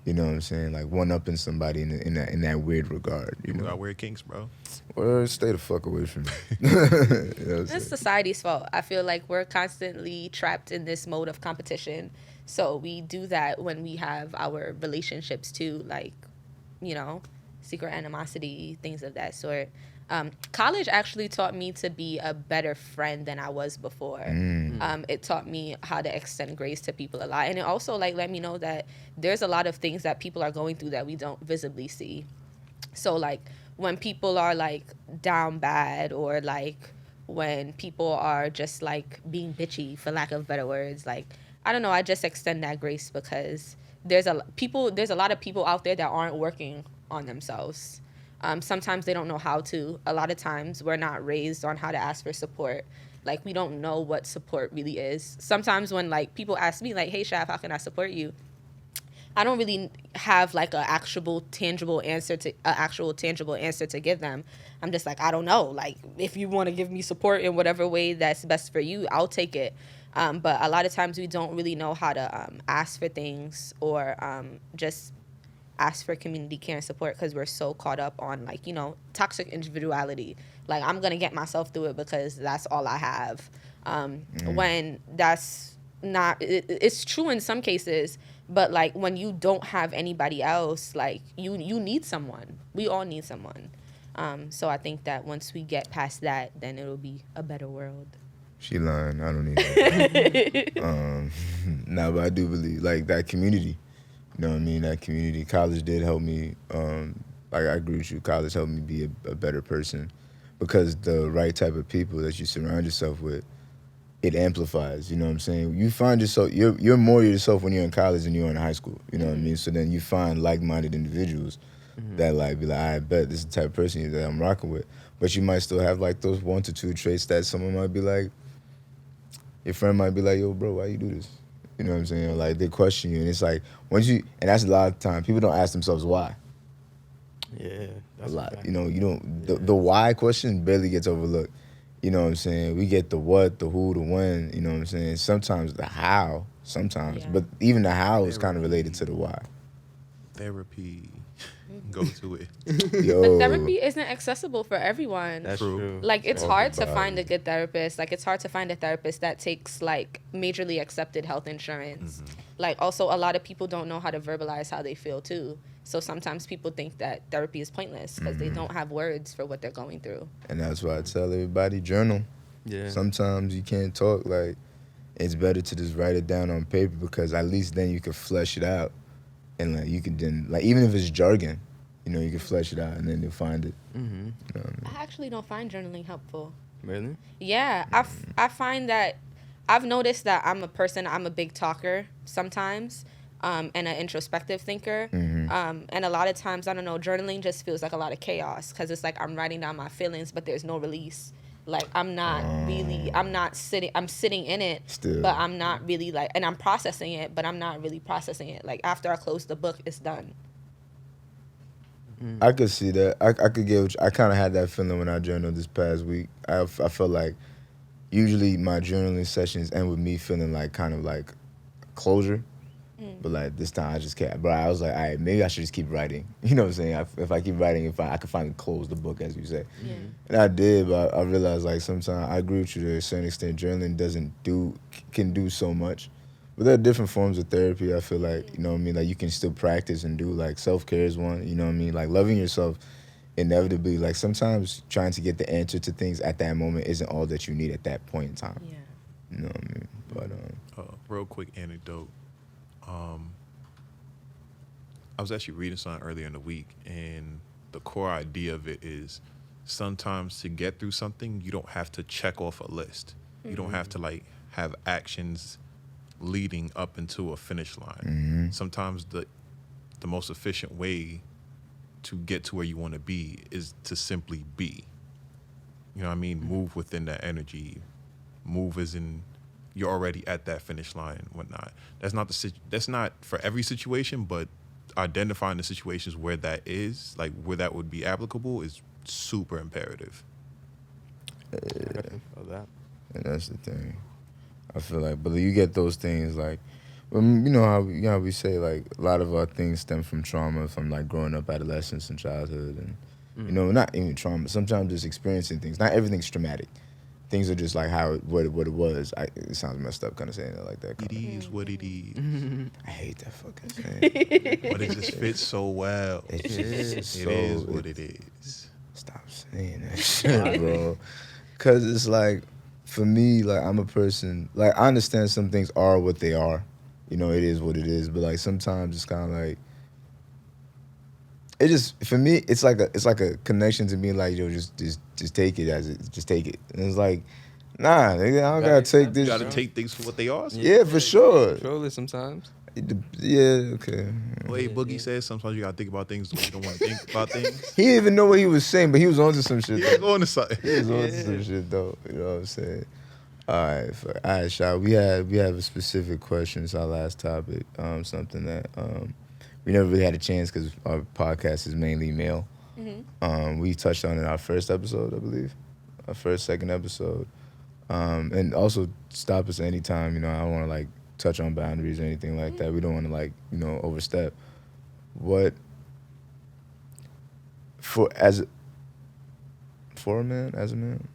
You know what I'm saying? Like one-upping somebody in that weird regard. You People know? got weird kinks, bro. Well, stay the fuck away from me. You know what I'm It's saying? society's fault. I feel like we're constantly trapped in this mode of competition. So we do that when we have our relationships too, like, secret animosity, things of that sort. College actually taught me to be a better friend than I was before. It taught me how to extend grace to people a lot. And it also let me know that there's a lot of things that people are going through that we don't visibly see. So when people are down bad, or when people are just being bitchy, for lack of better words, I don't know, I just extend that grace because there's a lot of people out there that aren't working on themselves. Sometimes they don't know how to. A lot of times we're not raised on how to ask for support. We don't know what support really is. Sometimes when people ask me hey Shaf, how can I support you? I don't really have an actual tangible answer to give them. I'm just I don't know. If you want to give me support in whatever way that's best for you, I'll take it. But a lot of times we don't really know how to ask for things, or just ask for community care and support because we're so caught up on toxic individuality. I'm gonna get myself through it because that's all I have. When that's not, it's true in some cases, but when you don't have anybody else, you need someone. We all need someone. So I think that once we get past that, then it'll be a better world. She lying. I don't need that. Nah, but I do believe that community. You know what I mean? That community. College did help me. I agree with you. College helped me be a better person because the right type of people that you surround yourself with it amplifies. You know what I'm saying? You find yourself, you're more yourself when you're in college than you are in high school. You know what I mean? So then you find like-minded individuals that like be like, I bet this is the type of person that I'm rocking with. But you might still have like those 1 to 2 traits that someone might be like, your friend might be like, yo, bro, why you do this? You know what I'm saying? Or like they question you, and it's like once you, and that's a lot of time people don't ask themselves why. Yeah, A lot. You know, you don't. The why question barely gets overlooked. You know what I'm saying? We get the what, the who, the when. You know what I'm saying? Sometimes the how. Sometimes, but even the how is kind of related to the why. Therapy. Go to it. Yo. But therapy isn't accessible for everyone. That's true. Like, it's Talk hard to about find it. a good therapist. Like, it's hard to find a therapist that takes, like, majorly accepted health insurance. Like, also, a lot of people don't know how to verbalize how they feel, too. So sometimes people think that therapy is pointless because they don't have words for what they're going through. And that's why I tell everybody, journal. Yeah. Sometimes you can't talk. Like, it's better to just write it down on paper because at least then you can flesh it out. And, like, you can then, like, even if it's jargon, you know, you can flesh it out and then you'll find it. Mm-hmm. You know what I mean? I actually don't find journaling helpful. Really? Yeah, I find that I've noticed that I'm a big talker sometimes, and an introspective thinker. And a lot of times, I don't know, journaling just feels like a lot of chaos because it's like I'm writing down my feelings, but there's no release. Like, I'm sitting in it, Still. but I'm not really like, and I'm processing it, but I'm not really processing it. Like, after I close the book, it's done. I could see that. I could get what I kind of had that feeling when I journaled this past week. I felt like usually my journaling sessions end with me feeling like kind of like closure. But like this time I just can't. But I was like, all right, maybe I should just keep writing. You know what I'm saying? If I keep writing, I could finally close the book, as you say. Yeah. And I did, but I realized like sometimes I agree with you to a certain extent. Journaling can do so much. But there are different forms of therapy. I feel like, you know what I mean? Like you can still practice and do, like self-care is one, you know what I mean? Like loving yourself inevitably, like sometimes trying to get the answer to things at that moment isn't all that you need at that point in time. Yeah. You know what I mean? But Real quick anecdote. I was actually reading something earlier in the week, and the core idea of it is sometimes to get through something, you don't have to check off a list. You don't have to like have actions leading up into a finish line. Sometimes the most efficient way to get to where you want to be is to simply be. You know what I mean? Move within that energy. Move as in you're already at that finish line and whatnot. That's not for every situation, but identifying the situations where that is, like where that would be applicable, is super imperative. I definitely feel that. and that's the thing. I feel like, but you get those things like, well, you know how we say like a lot of our things stem from trauma, from like growing up, adolescence, and childhood, and you know, not even trauma. Sometimes just experiencing things. Not everything's traumatic. Things are just like what it was. It sounds messed up, kind of saying it like that. It is what it is. I hate that fucking saying. But it just fits so well. It is what it is. Stop saying that shit, bro. Cause it's like, for me, like I'm a person. Like I understand some things are what they are. You know, it is what it is. But like sometimes it's kind of like. It just, for me, it's like a connection to me, like, yo, just take it as it, just take it. And it's like, nah, nigga, I don't gotta take this. You gotta take things for what they are. Yeah, for sure. Control it sometimes. Yeah, okay. Way Boogie says sometimes you gotta think about things the way you don't want to think about things. He didn't even know what he was saying, but he was onto some shit. You're going to something. He was onto some shit, though. You know what I'm saying? All right, Sha. We have a specific question. It's our last topic. Something that we never really had a chance because our podcast is mainly male. We touched on it in our first episode, I believe, second episode. And also stop us anytime. You know, I don't want to like touch on boundaries or anything like that. We don't want to like, you know, overstep. What for a man? I'm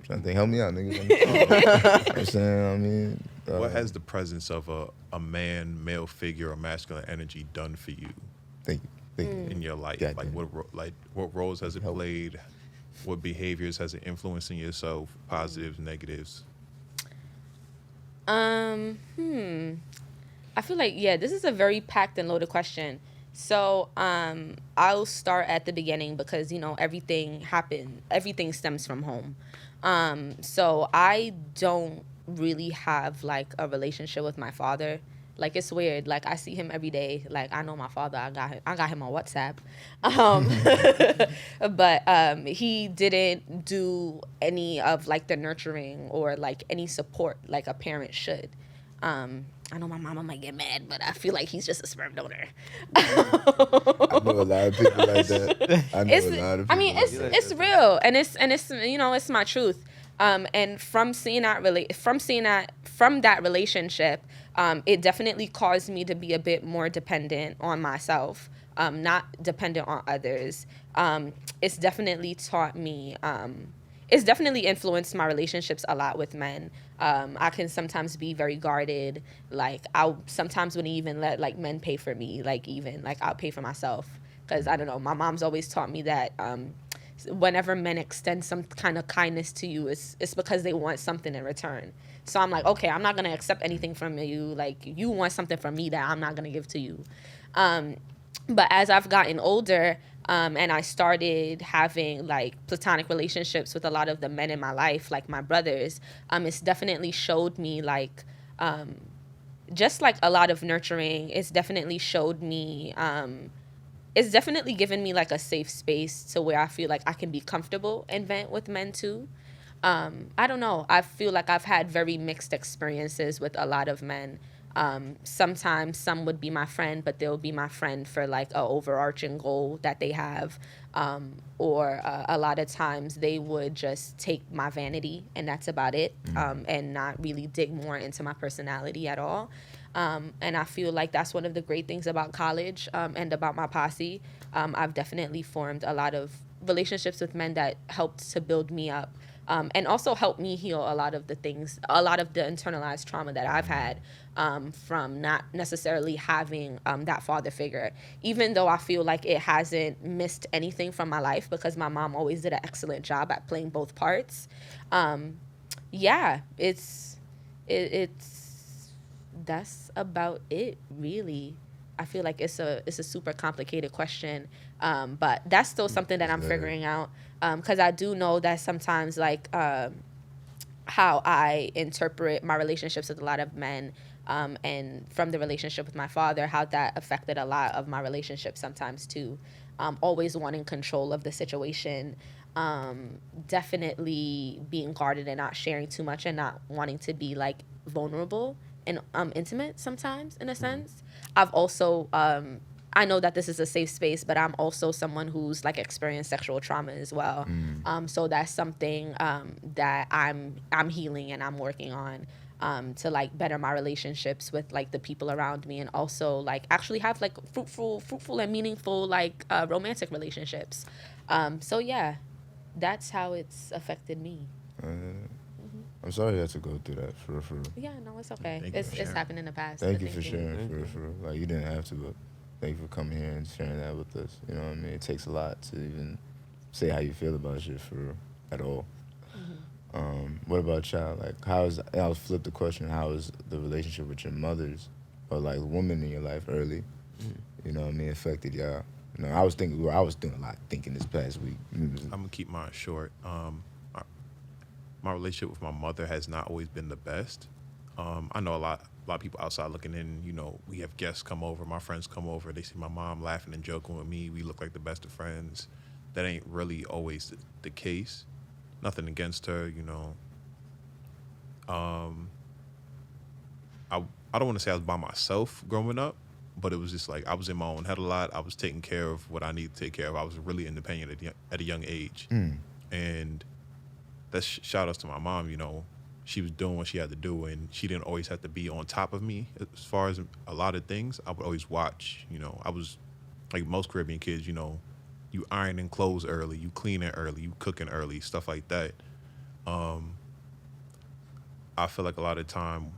trying to think. Help me out, nigga. You know what I'm saying? I mean, What has the presence of a male figure or masculine energy done for you Thank you. in your life? Yeah, Like what roles has it played? What behaviors has it influenced in yourself? Positives, negatives? I feel like, yeah, this is a very packed and loaded question So I'll start at the beginning because everything stems from home. So I don't really have like a relationship with my father. Like it's weird. Like I see him every day. Like I know my father. I got him on WhatsApp. But he didn't do any of like the nurturing or like any support like a parent should. I know my mama might get mad, but I feel like he's just a sperm donor. I know a lot of people like that. I know a lot of people. I mean, it's real, and it's it's my truth. And from that relationship, it definitely caused me to be a bit more dependent on myself, not dependent on others. It's definitely taught me. It's definitely influenced my relationships a lot with men. I can sometimes be very guarded. Like I sometimes wouldn't even let like men pay for me. Like I'll pay for myself because I don't know. My mom's always taught me that whenever men extend some kind of kindness to you, it's because they want something in return. So I'm like, okay, I'm not gonna accept anything from you. Like you want something from me that I'm not gonna give to you. But as I've gotten older, and I started having like platonic relationships with a lot of the men in my life, like my brothers, it's definitely showed me like just like a lot of nurturing. It's definitely showed me it's definitely given me like a safe space to where I feel like I can be comfortable and vent with men too. I don't know. I feel like I've had very mixed experiences with a lot of men. Sometimes some would be my friend, but they'll be my friend for like a overarching goal that they have. Or a lot of times they would just take my vanity and that's about it. And not really dig more into my personality at all. And I feel like that's one of the great things about college and about my posse. I've definitely formed a lot of relationships with men that helped to build me up. And also help me heal a lot of the internalized trauma that I've had from not necessarily having that father figure. Even though I feel like it hasn't missed anything from my life because my mom always did an excellent job at playing both parts. That's about it, really. I feel like it's a super complicated question, but that's still something that I'm figuring out. Because I do know that sometimes, like, how I interpret my relationships with a lot of men, and from the relationship with my father, how that affected a lot of my relationships sometimes too. Always wanting control of the situation, definitely being guarded and not sharing too much and not wanting to be like vulnerable and intimate sometimes in a sense. I've also I know that this is a safe space, but I'm also someone who's like experienced sexual trauma as well. So that's something that I'm healing and I'm working on to like better my relationships with like the people around me and also like actually have like fruitful and meaningful like romantic relationships. So yeah, that's how it's affected me. I'm sorry you had to go through that, for real. Yeah, no, it's okay. Thank you It's happened in the past. Thank you for sharing, for real. Like, you didn't have to, but thank you for coming here and sharing that with us. You know what I mean? It takes a lot to even say how you feel about shit, for real, at all. What about y'all? Like, I'll flip the question, how is the relationship with your mothers or, like, women in your life early, you know what I mean, affected y'all? You know, I was doing a lot of thinking this past week. I'm going to keep mine short. My relationship with my mother has not always been the best. I know a lot of people outside looking in, you know, we have guests come over, my friends come over, they see my mom laughing and joking with me, we look like the best of friends. That ain't really always the case. Nothing against her, you know. I don't want to say I was by myself growing up, but it was just like I was in my own head a lot. I was taking care of what I needed to take care of. I was really independent at a young age. And that's shout outs to my mom, you know. She was doing what she had to do, and she didn't always have to be on top of me as far as a lot of things. I would always watch, you know. I was like most Caribbean kids, you know, you ironing clothes early, you cleaning early, you cooking early, stuff like that. I feel like a lot of time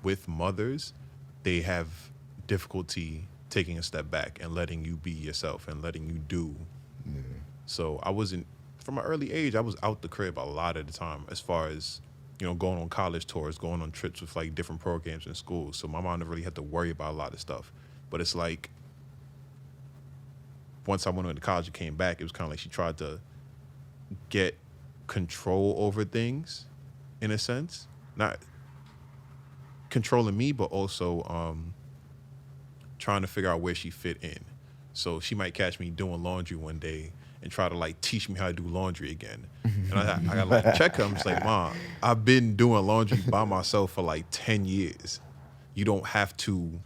with mothers, they have difficulty taking a step back and letting you be yourself and letting you do. So I wasn't, from an early age, I was out the crib a lot of the time as far as, you know, going on college tours, going on trips with like different programs in schools. So my mom never really had to worry about a lot of stuff. But it's like once I went to college and came back, it was kind of like she tried to get control over things, in a sense, not controlling me, but also trying to figure out where she fit in. So she might catch me doing laundry one day and try to like teach me how to do laundry again. And I gotta like check her. I'm just like, Mom, I've been doing laundry by myself for like 10 years. You don't have to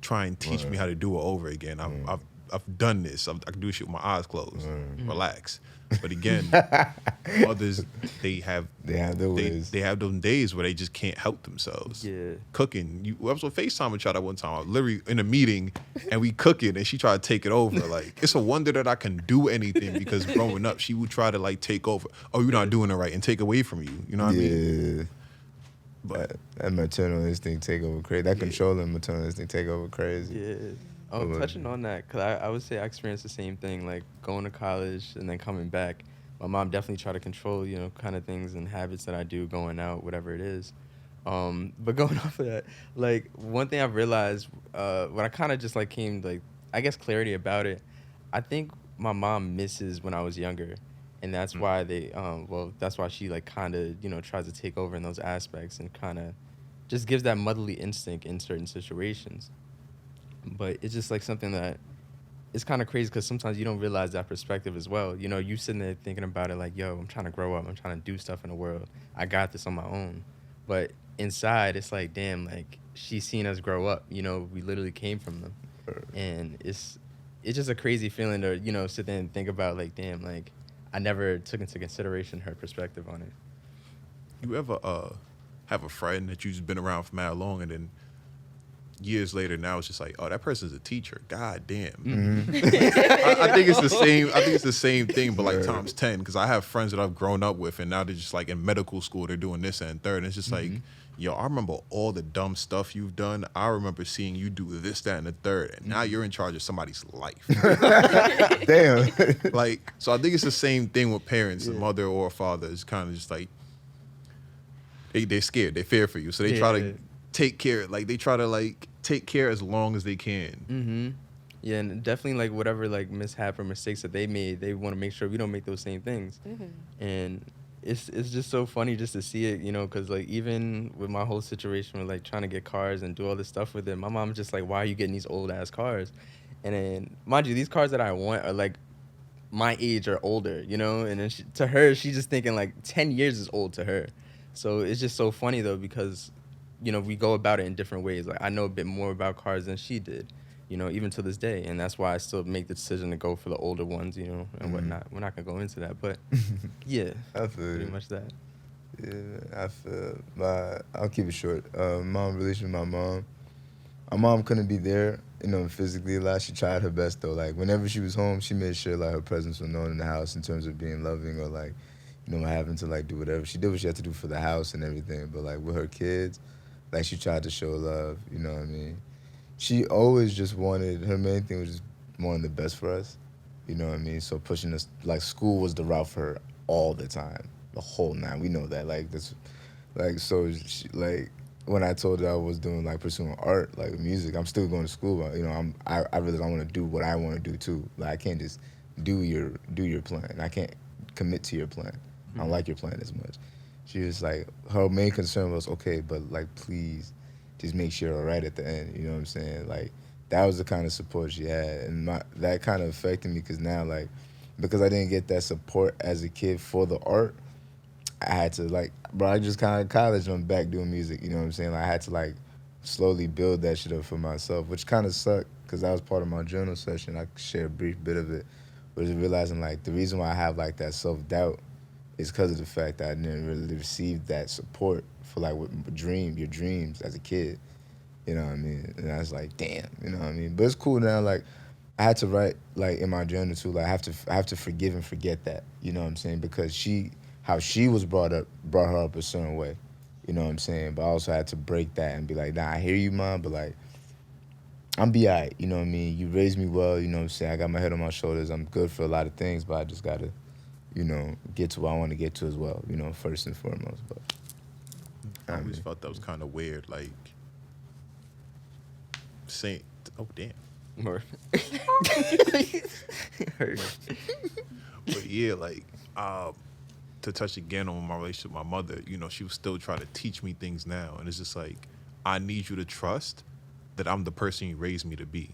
try and teach me how to do it over again. I've done this. I can do shit with my eyes closed. Relax. But again, mothers, they have their ways. They have those days where they just can't help themselves. Yeah. Cooking. I was on FaceTime with y'all that one time. I was literally in a meeting and we cooking and she tried to take it over. Like, it's a wonder that I can do anything because growing up, she would try to like take over. Oh, you're not doing it right, and take away from you. You know what I mean? Yeah. But That maternal instinct take over crazy. That controlling maternal instinct take over crazy. Yeah. Touching on that, because I would say I experienced the same thing, like going to college and then coming back. My mom definitely tried to control, kind of things and habits that I do going out, whatever it is. But going off of that, like one thing I've realized when I kind of just like came like, I guess clarity about it, I think my mom misses when I was younger. And that's why that's why she like kind of, tries to take over in those aspects and kind of just gives that motherly instinct in certain situations. But it's just like something that it's kind of crazy because sometimes you don't realize that perspective as well. You sitting there thinking about it like, yo, I'm trying to grow up. I'm trying to do stuff in the world. I got this on my own. But inside, it's like, damn, like she's seen us grow up. We literally came from them. And it's just a crazy feeling to, sit there and think about like, damn, like I never took into consideration her perspective on it. you ever have a friend that you've been around for mad long and then years later, now it's just like, oh, that person's a teacher. God damn. I think it's the same. I think it's the same thing, but like times 10. Because I have friends that I've grown up with, and now they're just like in medical school. They're doing this and third, and it's just like, yo, I remember all the dumb stuff you've done. I remember seeing you do this, that, and the third, and now you're in charge of somebody's life. Damn. Like, so I think it's the same thing with parents, a mother or a father. It's kind of just like they're scared, they fear for you, so they try to take care. Like they try to like take care as long as they can. Yeah, and definitely like whatever like mishap or mistakes that they made, they want to make sure we don't make those same things. And it's just so funny just to see it, because like even with my whole situation with like trying to get cars and do all this stuff with it, my mom's just like, why are you getting these old ass cars? And then mind you, these cars that I want are like my age or older, and then to her, she's just thinking like 10 years is old to her. So it's just so funny though, because we go about it in different ways. Like I know a bit more about cars than she did, even to this day. And that's why I still make the decision to go for the older ones, and whatnot. We're not going to go into that, but yeah, I feel pretty much that. Yeah, I feel. I'll keep it short. Mom, relation with my mom. My mom couldn't be there, physically a lot. She tried her best though. Like whenever she was home, she made sure like her presence was known in the house in terms of being loving or like, having to like do whatever. She did what she had to do for the house and everything. But like with her kids, like she tried to show love, you know what I mean? She always just her main thing was just wanting the best for us, you know what I mean? So pushing us, like school was the route for her all the time, the whole nine. We know that, like this, like, so she, like when I told her I was doing like pursuing art, like music, I'm still going to school, but, I really don't want to do what I want to do too. Like I can't just do your plan. I can't commit to your plan. I don't like your plan as much. She was like, her main concern was, okay, but like, please just make sure you're all right at the end. You know what I'm saying? Like, that was the kind of support she had. And that kind of affected me because now, like, because I didn't get that support as a kid for the art, I had to, like, bro, I just kind of college and I'm back doing music. You know what I'm saying? Like, I had to, like, slowly build that shit up for myself, which kind of sucked because that was part of my journal session. I share a brief bit of it, but just realizing, like, the reason why I have, like, that self-doubt is because of the fact that I didn't really receive that support for like your dreams as a kid. You know what I mean? And I was like, damn, you know what I mean? But it's cool now. Like I had to write like in my journal too. Like I have to forgive and forget that. You know what I'm saying? Because how she was brought her up a certain way. You know what I'm saying? But I also had to break that and be like, nah, I hear you, Mom, but like I'm be alright. You know what I mean? You raised me well. You know what I'm saying? I got my head on my shoulders. I'm good for a lot of things, but I just gotta, get to what I want to get to as well, first and foremost. But I always felt that was kind of weird, like saying, oh, damn. Or But yeah, like to touch again on my relationship with my mother, you know, she was still trying to teach me things now, and it's just like I need you to trust that I'm the person you raised me to be.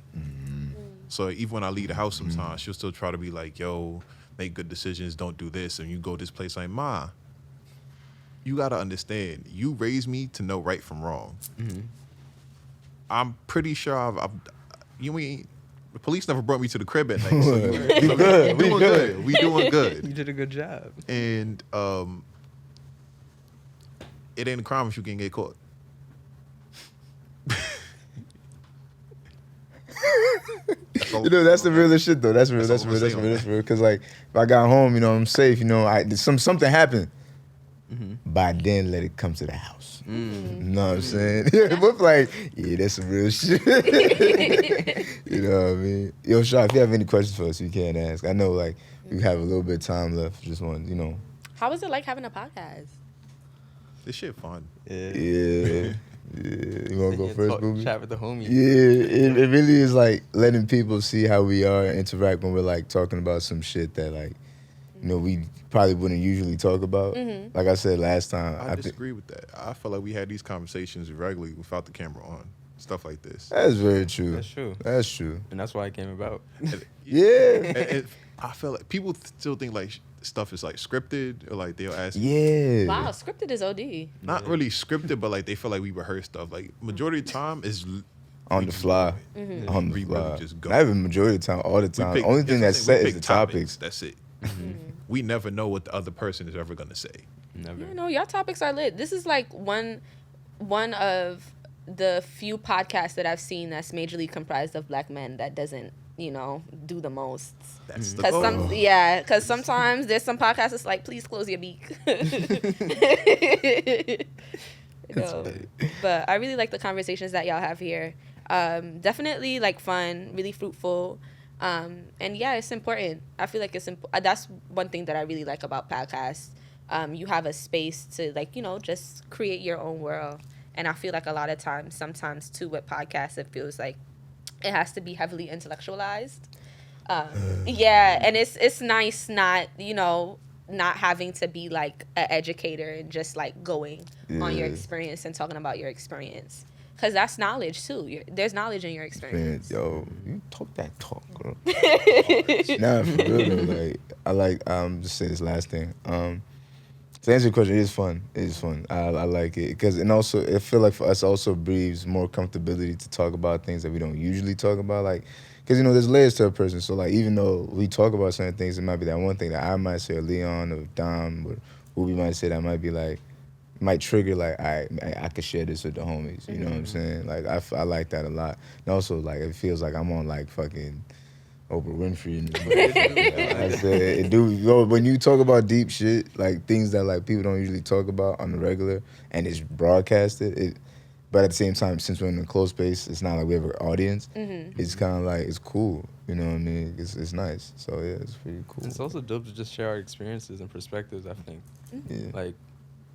So even when I leave the house sometimes, she'll still try to be like, yo, make good decisions, don't do this, and you go this place. Like, Ma, you gotta understand, you raised me to know right from wrong. I'm pretty sure the police never brought me to the crib at night. So we doing good. you did a good job. And it ain't a crime if you can get caught. You know, that's the realest shit though. That's real. That's all I'm real. saying. That's real. Because like, if I got home, you know, I'm safe. You know, something happened. By then, let it come to the house. You know what I'm saying? Yeah, but like, yeah, that's some real shit. You know what I mean? Yo, Shaw, if you have any questions for us, you can ask. I know, like, you have a little bit of time left. Just want, you know. How was it like having a podcast? This shit fun. Yeah. You want to go first, Boobie? Chat with the homies. Yeah, it really is like letting people see how we are, interact when we're like talking about some shit that like, you know, we probably wouldn't usually talk about. Like I said last time. I disagree with that. I feel like we had these conversations regularly without the camera on. Stuff like this. That's very true. That's true. That's true. And that's why it came about. Yeah. I feel like people still think like stuff is like scripted, or like they'll ask. Yeah. Wow, scripted is OD. Not really scripted, but like they feel like we rehearse stuff. Like majority of the time is On the fly. On the we fly. really just go. Not even majority of the time, all the time. The only thing that's set is the topics. That's it. We never know what the other person is ever gonna say. Never. You know, y'all topics are lit. This is like one of the few podcasts that I've seen that's majorly comprised of black men that doesn't, you know, do the most. That's the Cause goal. because sometimes there's some podcasts that's like, please close your beak. You know, but I really like the conversations that y'all have here. Definitely like fun, really fruitful. And yeah, it's important. I feel like that's one thing that I really like about podcasts. You have a space to like, you know, just create your own world. And I feel like a lot of times, sometimes too, with podcasts, it feels like it has to be heavily intellectualized. Yeah, and it's nice not, you know, not having to be like an educator and just like going on your experience and talking about your experience. Because that's knowledge too. There's knowledge in your experience. Man, yo, you talk that talk, girl. Nah, for real though. Like, I like, just say this last thing. To answer your question, it is fun. It is fun. I like it. And also, I feel like for us also breeds more comfortability to talk about things that we don't usually talk about. Like, because, you know, there's layers to a person. So, like, even though we talk about certain things, it might be that one thing that I might say, or Leon, or Dom, or who we might say that might be like, might trigger, like, I could share this with the homies. You know what I'm saying? Like, I like that a lot. And also, like, it feels like I'm on, like, fucking Oprah Winfrey. I said, it do, yo, when you talk about deep shit, like, things that, like, people don't usually talk about on the regular, and it's broadcasted, but at the same time, since we're in a closed space, it's not like we have an audience. It's kind of like, it's cool. You know what I mean? It's nice. So, yeah, it's pretty cool. It's also dope to just share our experiences and perspectives, I think. Yeah. Like,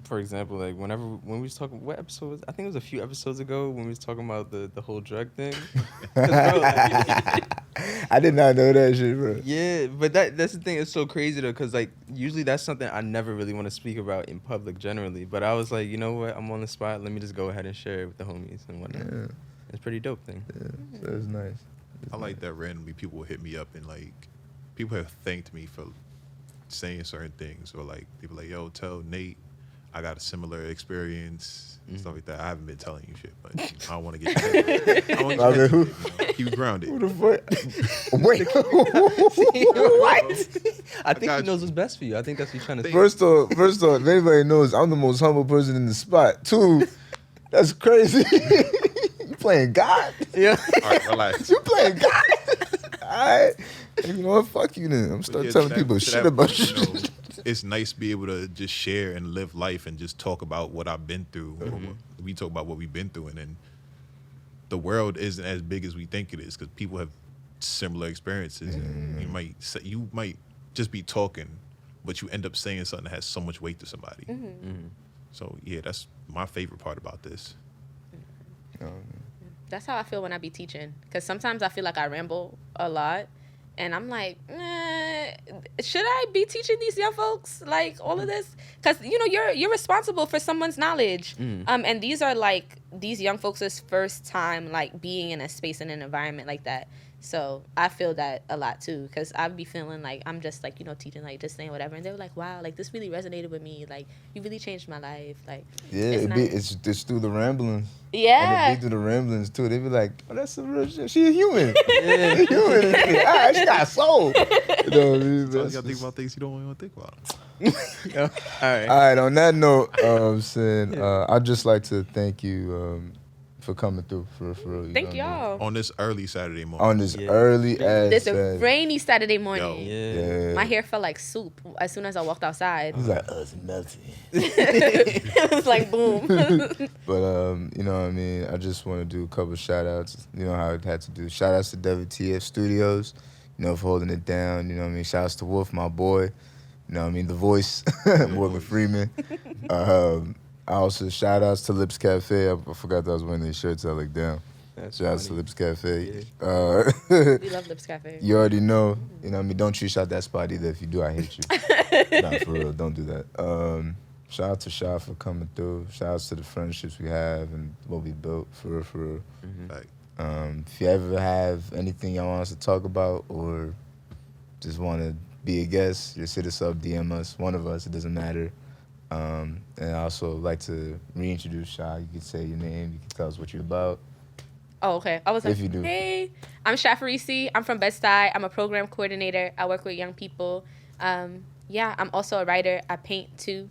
for example, like when we was talking, what episode was, I think it was a few episodes ago when we was talking about the whole drug thing. 'Cause, bro, like, I did not know that shit, bro. yeah, but that's the thing. It's so crazy though, because like usually that's something I never really want to speak about in public generally. But I was like, you know what? I'm on the spot. Let me just go ahead and share it with the homies and whatnot. Yeah. It's a pretty dope thing. Yeah, so it's nice. I like that randomly people will hit me up and like people have thanked me for saying certain things, or like people like, yo, tell Nate I got a similar experience and stuff like that. I haven't been telling you shit, but you know, I don't want to get you. I want I mean, who? you know, keep it grounded. Who the fuck? Wait. What? I think he got knows what's best for you. I think that's what you're trying to say. First off, if anybody knows, I'm the most humble person in the spot. Two, that's crazy. You playing God? Yeah. All right, relax. You playing God? All right. You know what? Fuck you then. I'm But start yeah, telling to people that- shit to that about point, you. know, it's nice to be able to just share and live life and just talk about what I've been through. We talk about what we've been through, and then the world isn't as big as we think it is because people have similar experiences. And you might just be talking, but you end up saying something that has so much weight to somebody. So yeah, that's my favorite part about this. That's how I feel when I be teaching. Because sometimes I feel like I ramble a lot. And I'm like, should I be teaching these young folks like all of this? Because you're responsible for someone's knowledge. And these are like these young folks' first time like being in a space and an environment like that. So I feel that a lot too, because I'd be feeling like I'm just like teaching, like just saying whatever, and they were like, wow, like this really resonated with me, like you really changed my life, like it's through the ramblings. Yeah. And they do the ramblings too. They be like, oh, that's some real shit. She a human. Yeah. Human. She got a soul. You know what I mean? So you gotta think about things you don't want to think about. All right. On that note, I'd just like to thank you for coming through for real. Thank y'all. On this early Saturday morning. On this early ass. This a rainy Saturday morning. Yeah. My hair felt like soup as soon as I walked outside. It was like, it's melting. It was like boom. But you know what I mean? I just want to do a couple shout outs. You know how I had to do. Shout outs to WTF Studios, for holding it down. You know what I mean? Shout outs to Wolf, my boy. You know what I mean? The voice, Morgan Freeman. I also shout outs to Lips Cafe. I forgot that I was wearing these shirts. I looked down. Shout outs to Lips Cafe. Yeah. We love Lips Cafe. You already know. You know what I mean? Don't treat out that spot either. If you do, I hate you. Nah, for real. Don't do that. Shout out to Sha for coming through. Shout outs to the friendships we have and what we built. For real. If you ever have anything y'all want us to talk about or just want to be a guest, just hit us up, DM us, one of us. It doesn't matter. And I also like to reintroduce Sha. You can say your name. You can tell us what you're about. Oh, okay. I was like, if you do. Hey, I'm Shafrarisi. I'm from Bed-Stuy. I'm a program coordinator. I work with young people. I'm also a writer. I paint too.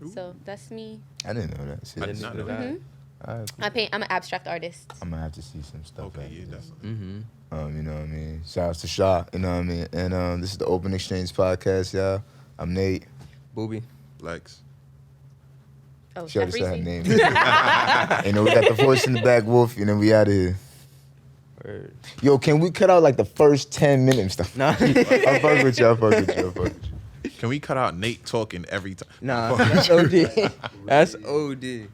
Ooh. So that's me. I didn't know that. See, I did not know that. Right, cool. I paint. I'm an abstract artist. I'm gonna have to see some stuff. Okay, yeah, definitely. You know what I mean? Shout outs to Sha. You know what I mean? And this is the Open Exchange podcast, y'all. I'm Nate. Boobie. Lex. Oh, She already said her Shafrarisi. name. We got the voice in the back, Wolf, and then we out of here. Word. Yo, can we cut out like the first 10 minutes stuff? Nah. I'll fuck with you. Can we cut out Nate talking every time? Nah, that's OD. That's OD.